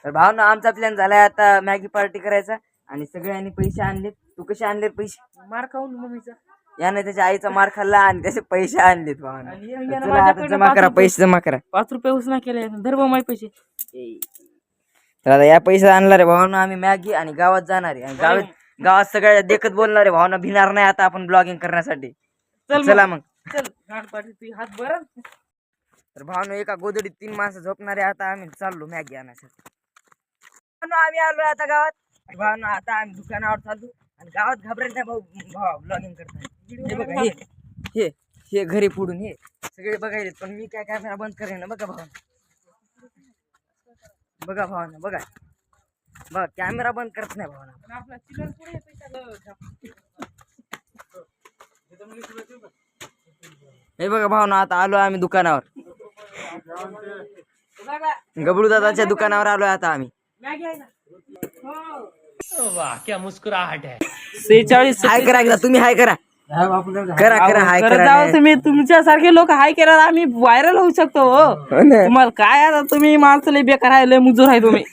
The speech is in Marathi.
तर भावना आमचा प्लॅन झालाय आता मॅगी पार्टी करायचा आणि सगळ्यांनी पैसे आणलेत. तू कसे आणले पैसे? मार खाऊन मम्मीचा. याने त्याच्या आईचा मार खाल्ला आणि त्याचे पैसे आणलेत भावना. आणि यानं चला आता माझ्याकडनं जमा करा, 5 रुपये पैसे जमा करा. 5 रुपये उसना केले धर्म माय पैसे. तर आता या पैसे आणणार आहे भावना आम्ही मॅगी आणि गावात जाणार आहे आणि गावात सगळ्या देखत बोलणार आहे. भावना भिणार नाही आता आपण ब्लॉगिंग करण्यासाठी. चला मग चल घाट पाठी तू हात बरं. तर भावना एका गोदडीत 3 माणसं झोपणारे. आता आम्ही चाललो मॅगी आणायसाठी. आम्ही आलो आता गावात. भावना आता आम्ही दुकानावर चाललो आणि गावात घाबरत नाही भाऊ ब्लॉगिंग करताना. हे बघा हे हे घरी पुढून हे सगळे बघायले पण मी काय कॅमेरा बंद करेन ना. बघा भावना, बघा भावना, बघा बघा कॅमेरा बंद करत नाही भावना. आपला चिल्लर पुढे पैसा. हे बघा भावना आता आलो आम्ही दुकानावर. गबडू दादाच्या दुकानावर आलोय आता आम्ही. मॅगी आहे ना. वाह क्या मुस्कुराहट है. 46 हाय करा एकदा तुम्ही, हाय करा करा करा हाय करत करा. जावं तुम्ही. तुमच्यासारखे लोक हाय केला आम्ही व्हायरल होऊ शकतो. हो हो ना. तुम्हाला काय आता तुम्ही माणसं लय बेकार आहे, लय मुजूर आहे तुम्ही.